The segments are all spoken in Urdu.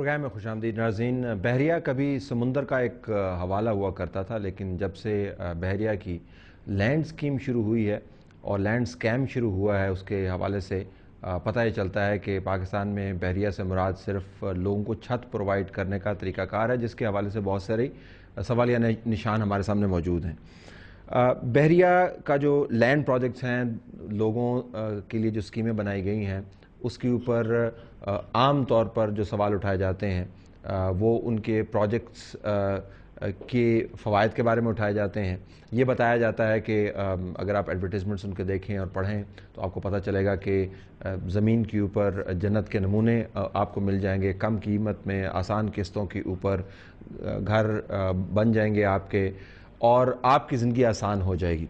پروگرام میں خوش آمدید ناظرین۔ بحریہ کبھی سمندر کا ایک حوالہ ہوا کرتا تھا، لیکن جب سے بحریہ کی لینڈ سکیم شروع ہوئی ہے اور لینڈ سکیم شروع ہوا ہے، اس کے حوالے سے پتہ یہ چلتا ہے کہ پاکستان میں بحریہ سے مراد صرف لوگوں کو چھت پرووائڈ کرنے کا طریقہ کار ہے، جس کے حوالے سے بہت سارے سوالیہ نشان ہمارے سامنے موجود ہیں۔ بحریہ کا جو لینڈ پروجیکٹس ہیں، لوگوں کے لیے جو اسکیمیں بنائی گئی ہیں، اس کے اوپر عام طور پر جو سوال اٹھائے جاتے ہیں وہ ان کے پروجیکٹس کے فوائد کے بارے میں اٹھائے جاتے ہیں۔ یہ بتایا جاتا ہے کہ اگر آپ ایڈورٹیزمنٹس ان کے دیکھیں اور پڑھیں تو آپ کو پتہ چلے گا کہ زمین کے اوپر جنت کے نمونے آپ کو مل جائیں گے، کم قیمت میں آسان قسطوں کے اوپر گھر بن جائیں گے آپ کے، اور آپ کی زندگی آسان ہو جائے گی۔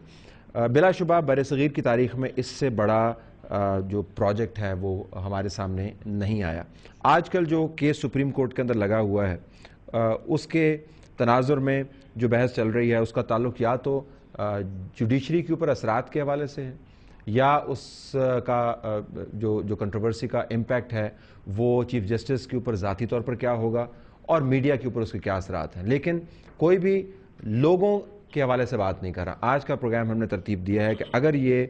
بلا شبہ برصغیر کی تاریخ میں اس سے بڑا جو پروجیکٹ ہے وہ ہمارے سامنے نہیں آیا۔ آج کل جو کیس سپریم کورٹ کے اندر لگا ہوا ہے، اس کے تناظر میں جو بحث چل رہی ہے، اس کا تعلق یا تو جوڈیشری کے اوپر اثرات کے حوالے سے ہے، یا اس کا جو کنٹروورسی کا امپیکٹ ہے وہ چیف جسٹس کے اوپر ذاتی طور پر کیا ہوگا، اور میڈیا کے اوپر اس کے کیا اثرات ہیں۔ لیکن کوئی بھی لوگوں کے حوالے سے بات نہیں کر رہا۔ آج کا پروگرام ہم نے ترتیب دیا ہے کہ اگر یہ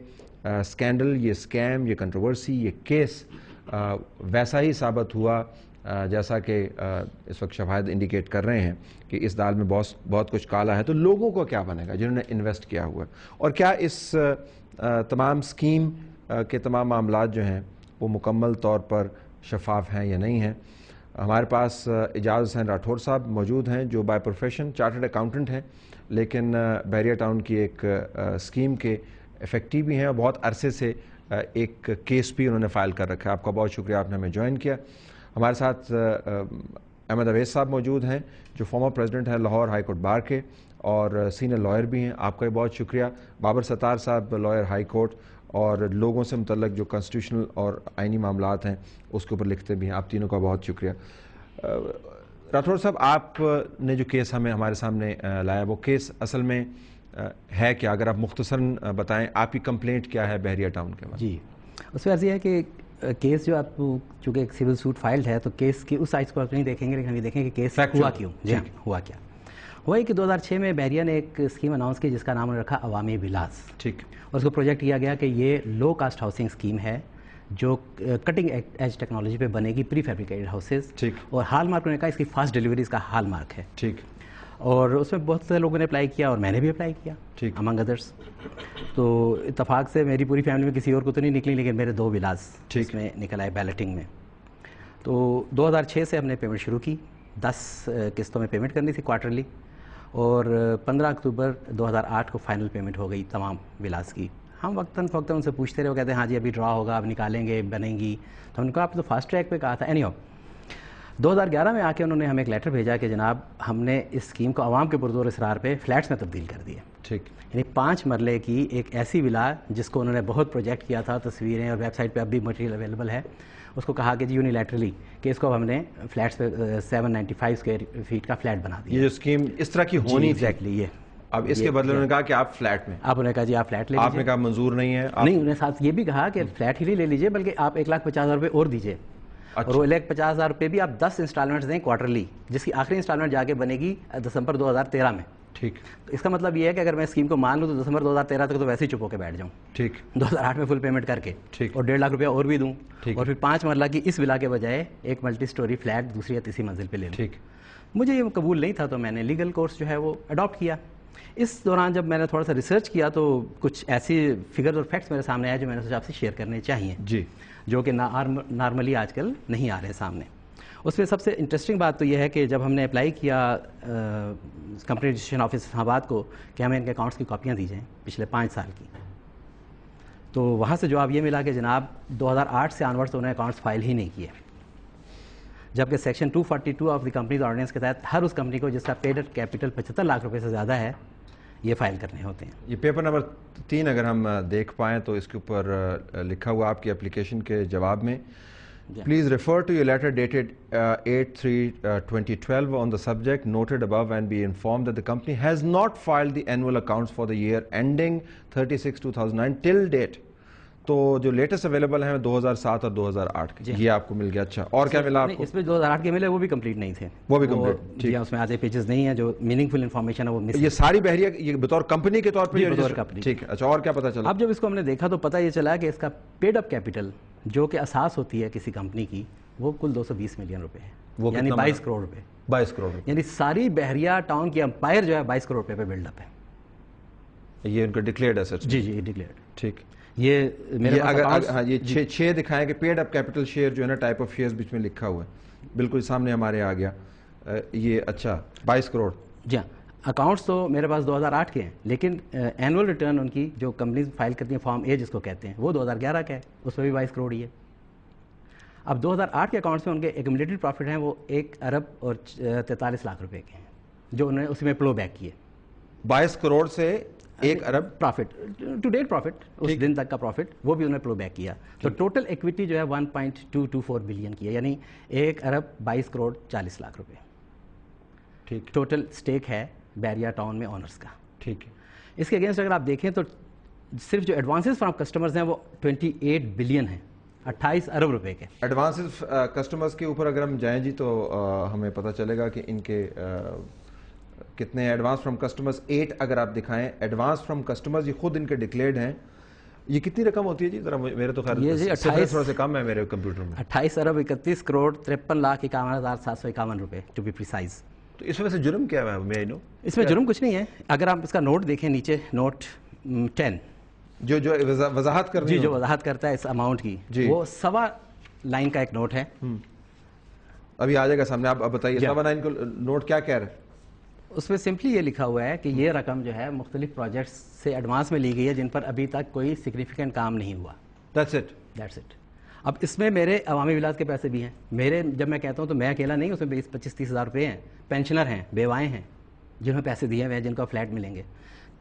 سکینڈل، یہ سکیم، یہ کنٹروورسی، یہ کیس ویسا ہی ثابت ہوا جیسا کہ اس وقت شواہد انڈیکیٹ کر رہے ہیں کہ اس دال میں بہت کچھ کالا ہے، تو لوگوں کو کیا بنے گا جنہوں نے انویسٹ کیا ہوا ہے، اور کیا اس تمام سکیم کے تمام معاملات جو ہیں وہ مکمل طور پر شفاف ہیں یا نہیں ہیں۔ ہمارے پاس اعجاز حسین راٹھور صاحب موجود ہیں، جو بائی پروفیشن چارٹرڈ اکاؤنٹنٹ ہیں، لیکن بحریہ ٹاؤن کی ایک سکیم کے افیکٹو بھی ہیں، اور بہت عرصے سے ایک کیس بھی انہوں نے فائل کر رکھا ہے۔ آپ کا بہت شکریہ، آپ نے ہمیں جوائن کیا۔ ہمارے ساتھ احمد اویس صاحب موجود ہیں، جو فارمر پریزیڈنٹ ہیں لاہور ہائی کورٹ بار کے، اور سینئر لائر بھی ہیں۔ آپ کا بھی بہت شکریہ۔ بابر ستار صاحب لائر ہائی کورٹ، اور لوگوں سے متعلق جو کانسٹیٹیوشنل اور آئینی معاملات ہیں اس کے اوپر لکھتے بھی ہیں۔ آپ تینوں کا بہت شکریہ۔ راٹھور صاحب، آپ نے جو کیس ہمارے سامنے لایا، وہ کیس اصل میں ہے کیا؟ اگر آپ مختصراً بتائیں، آپ کی کمپلینٹ کیا ہے بحریہ ٹاؤن کے بارے میں؟ جی، اس میں عرض یہ ہے کہ کیس جو آپ چونکہ ایک سول سوٹ فائلڈ ہے، تو کیس کی اس سائز کو آپ نہیں دیکھیں گے، لیکن ہم یہ دیکھیں کہ کیس ہوا کیوں۔ جی ہوا کیا؟ ہوا کہ 2006 میں بحریہ نے ایک اسکیم اناؤنس کی جس کا نام رکھا عوامی ولاس۔ ٹھیک۔ اور اس کو پروجیکٹ کیا گیا کہ یہ لو کاسٹ ہاؤسنگ اسکیم ہے جو کٹنگ ایج ٹیکنالوجی پہ بنے گی، پری فیبریکیٹڈ ہاؤسز۔ ٹھیک۔ اور ہال مارک نے کہا اس کی فاسٹ ڈیلیوریز کا ہال مارک ہے۔ ٹھیک۔ اور اس میں بہت سے لوگوں نے اپلائی کیا، اور میں نے بھی اپلائی کیا، ٹھیک، امنگ ادرس۔ تو اتفاق سے میری پوری فیملی میں کسی اور کو تو نہیں نکلی، لیکن میرے 2 ولاس اس میں نکل آئے بیلٹنگ میں۔ تو 2006 سے ہم نے پیمنٹ شروع کی، 10 قسطوں میں پیمنٹ کرنی تھی کوارٹرلی، اور 15 اکتوبر 2008 کو فائنل پیمنٹ ہو گئی تمام ولاس کی۔ ہم وقتاً فوقتاً ان سے پوچھتے رہے، وہ کہتے ہیں ہاں جی ابھی ڈرا ہوگا، اب نکالیں گے، بنیں گی۔ تو ہم نے کہا آپ تو فاسٹ ٹریک پہ کہا تھا۔ اینی ہاؤ 2011 میں آ کے انہوں نے ہمیں ایک لیٹر بھیجا کہ جناب ہم نے اس اسکیم کو عوام کے پرزور اصرار پہ فلیٹس میں تبدیل کر دیا۔ ٹھیک۔ یعنی 5 مرلے کی ایک ایسی ولا جس کو انہوں نے بہت پروجیکٹ کیا تھا، تصویریں اور ویب سائٹ پہ اب بھی مٹیریل اویلیبل ہے، اس کو کہا کہ جی یونیلیٹرلی کہ اس کو ہم نے فلیٹس پہ 795 اسکوائر فیٹ کا فلیٹ بنا دیا۔ یہ جو اسکیم اس طرح کی ہونی تھی، ایگزیکٹلی یہ اب اس کے بدلے انہوں نے کہا کہ آپ فلیٹ میں، آپ انہوں نے کہا جی آپ فلیٹ لے لیجیے۔ آپ نے کہا منظور نہیں ہے؟ نہیں، انہوں نے ساتھ یہ بھی کہا کہ فلیٹ ہی لے لیجیے، بلکہ آپ 1,50,000 روپے اور دیجیے، اور وہ 1,50,000 روپے بھی آپ 10 انسٹالمنٹس دیں کوارٹرلی، جس کی آخری انسٹالمنٹ جا کے بنے گی دسمبر 2013 میں۔ ٹھیک۔ تو اس کا مطلب یہ ہے کہ اگر میں اسکیم کو مان لوں تو دسمبر 2013 تک تو ویسے ہی چپ ہو کے بیٹھ جاؤں، ٹھیک، 2008 میں فل پیمنٹ کر کے، اور 1.5 لاکھ روپیہ اور بھی دوں، اور پھر 5 مرلہ کی اس ولا کے بجائے ایک ملٹی سٹوری فلیٹ دوسری یا تیسری منزل پہ لے لوں۔ ٹھیک۔ مجھے یہ قبول نہیں تھا، تو میں نے لیگل کورس جو ہے وہ اڈاپٹ کیا۔ اس دوران جب میں نے تھوڑا سا ریسرچ کیا تو کچھ ایسی فگرز اور فیکٹس میرے سامنے آئے جو میں نے سوچا آپ سے شیئر کرنے چاہیے، جی، جو کہ نارملی آج کل نہیں آ رہے سامنے۔ اس میں سب سے انٹرسٹنگ بات تو یہ ہے کہ جب ہم نے اپلائی کیا کمپنی رجسٹریشن آفس اسلام آباد کو کہ ہمیں ان کے اکاؤنٹس کی کاپیاں دی جائیں پچھلے 5 سال کی، تو وہاں سے جواب یہ ملا کہ جناب 2008 سے آنورڈ تو انہوں نے اکاؤنٹس فائل ہی نہیں کیے، جبکہ section 242 of the companies ordinance کے تحت ہر اس کمپنی کو جس کا پیڈ کیپٹل 75 لاکھ روپے سے زیادہ ہے یہ فائل کرنے ہوتے ہیں۔ یہ پیپر نمبر 3 اگر ہم دیکھ پائیں تو اس کے اوپر لکھا ہوا آپ کی اپلیکیشن کے جواب میں، Please refer to your letter dated 8/3/2012 on the subject noted above and be informed that the company has not filed the annual accounts for the year ending 36/2009 till date. تو جو لیٹسٹ اویلیبل ہیں 2007 اور 2008 کے یہ آپ کو مل گیا. اچھا اور کیا ملا آپ کو؟ اس میں 2008 کے ملے وہ بھی کمپلیٹ نہیں تھے. وہ بھی کمپلیٹ جی اس میں آدھے پیجز نہیں ہیں جو میننگ فل انفارمیشن ہے وہ مس. یہ ساری بحریہ یہ بطور کمپنی کے طور پر ٹھیک ہے. اچھا اور کیا پتا چلا؟ اب جب اس کو ہم نے دیکھا تو پتہ یہ چلا کہ اس کا پیڈ اپ کیپٹل جو کہ اساس ہوتی ہے کسی کمپنی کی وہ کل 220 ملین روپے ہے, یعنی 22 کروڑ روپے. 22 کروڑ یعنی ساری بحریہ ٹاؤن کی امپائر جو ہے 22 کروڑ روپے پہ بلڈ اپ ہے. یہ ان کا ڈکلیئرڈ ایسٹ. جی جی ڈکلیئرڈ. ٹھیک. یہ میرے اگر ہاں یہ 6 دکھائیں کہ پیڈ اپ کیپٹل شیئر جو ہے نا ٹائپ آف شیئرز بیچ میں لکھا ہوا ہے بالکل سامنے ہمارے آ گیا یہ. اچھا 22 کروڑ. جی ہاں اکاؤنٹس تو میرے پاس 2008 کے ہیں لیکن اینول ریٹرن ان کی جو کمپنیز فائل کرتی ہیں فارم اے جس کو کہتے ہیں وہ 2011 کا ہے, اس میں بھی 22 کروڑ ہی ہے. اب 2008 کے اکاؤنٹس میں ان کے ایکومولیٹڈ پروفٹ ہیں وہ 1 ارب اور 43 لاکھ روپے کے ہیں جو انہوں نے اسی میں پلو بیک کیے. 22 کروڑ سے 1 ارب پروفٹ ٹو ڈیٹ پروفٹ اس دن تک کا پروفٹ وہ بھی انہوں نے پلو بیک کیا. تو ٹوٹل ایکویٹی جو ہے 1.224 بلین کی ہے, یعنی 1 ارب 22 کروڑ 40 لاکھ روپے. ٹھیک. ٹوٹل سٹیک ہے بحریہ ٹاؤن میں اونرز کا. ٹھیک ہے. اس کے اگینسٹ اگر آپ دیکھیں تو صرف جو ایڈوانسز فرام کسٹمرز ہیں وہ 28 بلین ہیں, 28 ارب روپے کے ایڈوانسز کسٹمرز کے اوپر. اگر ہم جائیں جی تو ہمیں پتہ چلے گا کہ ان کے کتنے ایڈوانس فرام کسٹمرز 8 اگر آپ دکھائیں ایڈوانس فرام کسٹمرز یہ خود ان کے ڈکلیئرڈ ہیں. یہ کتنی رقم ہوتی ہے جی ذرا میرے تو خیر یہ 28 تھوڑا سے کم ہے میرے کمپیوٹر میں. 28 ارب 31 کروڑ 53 لاکھ 51,751 روپے ٹو بی پریسائز. تو اس میں سے جرم کیا ہے میں نو؟ اس میں جرم کچھ نہیں ہے. اگر آپ اس کا نوٹ دیکھیں نیچے نوٹ 10 جو وضاحت کر جی جو وضاحت کرتا ہے اس اماؤنٹ کی وہ 1.25 لائن کا ایک نوٹ ہے. ابھی آ جائے گا سامنے. آپ بتائیے 1.25 لائن کو نوٹ کیا کہہ رہے ہیں؟ اس میں سمپلی یہ لکھا ہوا ہے کہ یہ رقم جو ہے مختلف پروجیکٹس سے ایڈوانس میں لی گئی ہے جن پر ابھی تک کوئی سگنیفیکنٹ کام نہیں ہوا. That's it. That's it. اب اس میں میرے عوامی ولاس کے پیسے بھی ہیں. میرے جب میں کہتا ہوں تو میں اکیلا نہیں, اس میں 20-25-30 ہزار روپے ہیں. پینشنر ہیں, بیوائیں ہیں جنہوں نے پیسے دیے ہوئے ہیں جن کو فلیٹ ملیں گے.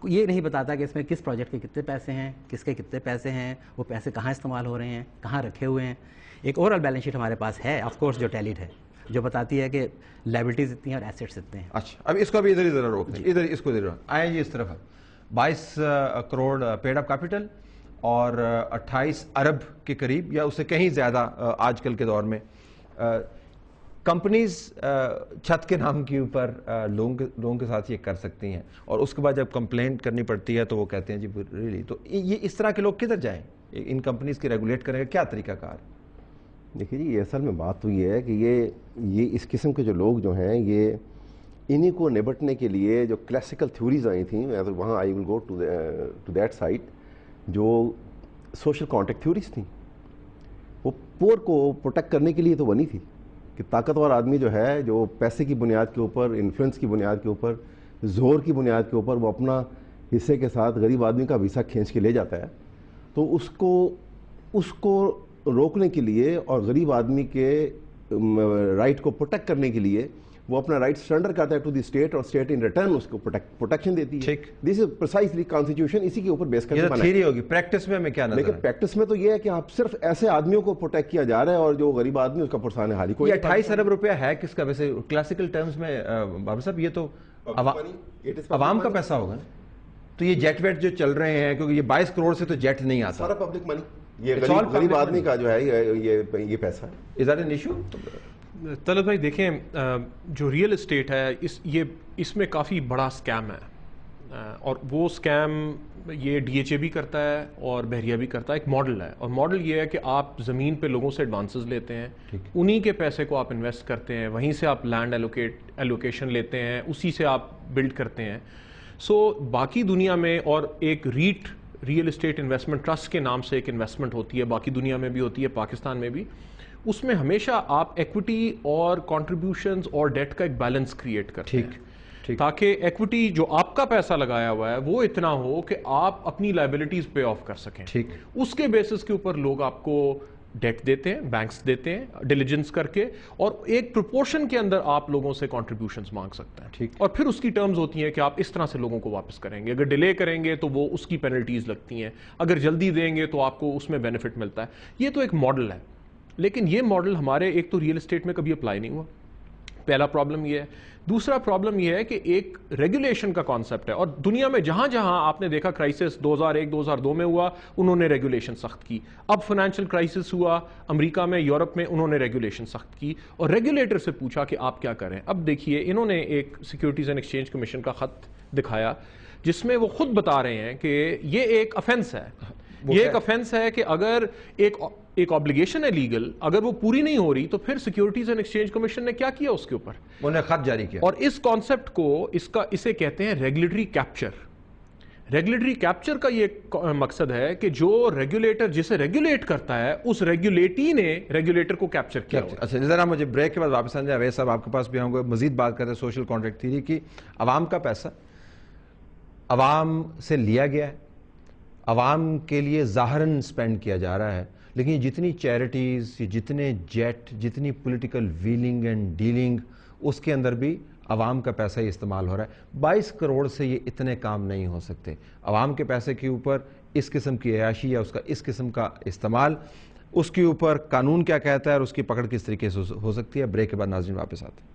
یہ نہیں بتاتا کہ اس میں کس پروجیکٹ کے کتنے پیسے ہیں, کس کے کتنے پیسے ہیں, وہ پیسے کہاں استعمال ہو رہے ہیں, کہاں رکھے ہوئے ہیں. ایک اوور آل بیلنس شیٹ ہمارے پاس ہے آف کورس جو ٹیلیڈ ہے جو بتاتی ہے کہ لائبلٹیز اتنی ہیں اور ایسیٹس اتنے ہیں. اچھا اب اس کو بھی ادھر ذرا روک دیں, ادھر اس کو ادھر آئیں جی اس طرف. 22 کروڑ پیڈ اپ کیپٹل اور 28 ارب کے قریب یا اس سے کہیں زیادہ آج کل کے دور میں کمپنیز چھت کے نام کے اوپر لوگوں کے ساتھ یہ کر سکتی ہیں اور اس کے بعد جب کمپلینٹ کرنی پڑتی ہے تو وہ کہتے ہیں جی ریلی. تو یہ اس طرح کے لوگ کدھر جائیں؟ ان کمپنیز کی ریگولیٹ کرنے کا کیا طریقہ کار؟ دیکھیے جی اصل میں بات تو یہ ہے کہ یہ اس قسم کے جو لوگ جو ہیں یہ انہی کو نبٹنے کے لیے جو کلاسیکل تھیوریز آئی تھیں وہاں آئی ول گو ٹو دیٹ سائٹ جو سوشل کانٹیکٹ تھیوریز تھیں وہ پور کو پروٹیکٹ کرنے کے لیے تو بنی تھی کہ طاقتور آدمی جو ہے جو پیسے کی بنیاد کے اوپر انفلوئنس کی بنیاد کے اوپر زور کی بنیاد کے اوپر وہ اپنا حصے کے ساتھ غریب آدمی کا ویسا کھینچ کے لے جاتا ہے تو اس کو روکنے کے لیے اور غریب آدمی کے رائٹ کو پروٹیکٹ کرنے کے لیے وہ اپنا رائٹ سرنڈر کرتا ہے ٹو دی اسٹیٹ اور اسٹیٹ ان ریٹرن اس کو پروٹیکشن دیتی ہے. دس از پرسائزلی کانسٹیٹیوشن اسی کے اوپر بیس کرتے ہیں. تھیوری ہوگی پریکٹس میں ہمیں کیا نظر ہے؟ لیکن پریکٹس میں تو یہ ہے کہ آپ صرف ایسے آدمیوں کو پروٹیکٹ کیا جا رہا ہے اور جو غریب آدمی اس کا پرسان حالی کوئی. 28 ارب روپیہ ہے کس کا ویسے کلاسیکل ٹرمز میں بابر صاحب؟ یہ تو عوام کا پیسہ ہوگا نا. تو یہ جیٹ ویٹ جو چل رہے ہیں کیونکہ یہ 22 کروڑ سے تو جیٹ نہیں آتا, سارا پبلک منی, یہ غریب آدمی کا جو ہے یہ پیسہ ہے. Is that an issue? Talat بھائی دیکھیں جو ریئل اسٹیٹ ہے اس میں کافی بڑا سکیم ہے اور وہ سکیم یہ ڈی ایچ اے بھی کرتا ہے اور بحریہ بھی کرتا ہے. ایک ماڈل ہے اور ماڈل یہ ہے کہ آپ زمین پہ لوگوں سے ایڈوانسز لیتے ہیں, انہی کے پیسے کو آپ انویسٹ کرتے ہیں, وہیں سے آپ لینڈ ایلوکیشن لیتے ہیں, اسی سے آپ بلڈ کرتے ہیں. سو باقی دنیا میں اور ایک ریئل اسٹیٹ انویسٹمنٹ ٹرسٹ کے نام سے ایک انویسٹمنٹ ہوتی ہے, باقی دنیا میں بھی ہوتی ہے, پاکستان میں بھی. اس میں ہمیشہ آپ ایکوٹی اور کنٹریبیوشنز اور ڈیٹ کا ایک بیلنس کریٹ کرتے ہیں تاکہ ایکوٹی جو آپ کا پیسہ لگایا ہوا ہے وہ اتنا ہو کہ آپ اپنی لائبلٹیز پے آف کر سکیں. اس کے بیسس کے اوپر لوگ آپ کو ڈیٹ دیتے ہیں, بینکس دیتے ہیں ڈیلیجنس کر کے, اور ایک پروپورشن کے اندر آپ لوگوں سے کنٹریبیوشنز مانگ سکتے ہیں. اور پھر اس کی ٹرمز ہوتی ہیں کہ آپ اس طرح سے لوگوں کو واپس کریں گے. اگر ڈیلے کریں گے تو وہ اس کی پینلٹیز لگتی ہیں, اگر جلدی دیں گے تو آپ کو اس میں بینیفٹ ملتا ہے. یہ تو ایک ماڈل ہے, لیکن یہ ماڈل ہمارے ایک تو ریئل اسٹیٹ میں کبھی اپلائی نہیں ہوا. پہلا پرابلم یہ ہے. دوسرا پرابلم یہ ہے کہ ایک ریگولیشن کا کانسیپٹ ہے, اور دنیا میں جہاں جہاں آپ نے دیکھا کرائسس 2001-2002 میں ہوا, انہوں نے ریگولیشن سخت کی. اب فائنینشیل کرائسس ہوا امریکہ میں, یورپ میں, انہوں نے ریگولیشن سخت کی, اور ریگولیٹر سے پوچھا کہ آپ کیا کریں. اب دیکھیے انہوں نے ایک سیکیورٹیز اینڈ ایکسچینج کمیشن کا خط دکھایا جس میں وہ خود بتا رہے ہیں کہ یہ ایک افینس ہے. یہ ایک افینس ہے کہ اگر ایک آبلیگیشن ہے لیگل, اگر وہ پوری نہیں ہو رہی تو پھر سیکیورٹیز اینڈ ایکسچینج کمیشن نے کیا کیا اس کے اوپر, انہوں نے خط جاری کیا. اور اس کانسیپٹ کو اسے کہتے ہیں ریگولیٹری کیپچر. ریگولیٹری کیپچر کا یہ مقصد ہے کہ جو ریگولیٹر جسے ریگولیٹ کرتا ہے اس ریگولیٹی نے ریگولیٹر کو کیپچر کیا. اچھا ذرا مجھے بریک کے بعد واپس آنے اویس صاحب آپ کے پاس بھی آؤں گے, مزید بات کرتے ہیں سوشل کانٹریکٹ تھیوری کی. عوام کا پیسہ عوام سے لیا گیا ہے, عوام کے لیے ظاہراً سپینڈ کیا جا رہا ہے, لیکن جتنی چیریٹیز, جتنے جیٹ, جتنی پولیٹیکل ویلنگ اینڈ ڈیلنگ, اس کے اندر بھی عوام کا پیسہ ہی استعمال ہو رہا ہے. 22 کروڑ سے یہ اتنے کام نہیں ہو سکتے. عوام کے پیسے کے اوپر اس قسم کی عیاشی یا اس قسم کا استعمال, اس کے اوپر قانون کیا کہتا ہے اور اس کی پکڑ کس طریقے سے ہو سکتی ہے. بریک کے بعد ناظرین واپس آتے ہیں.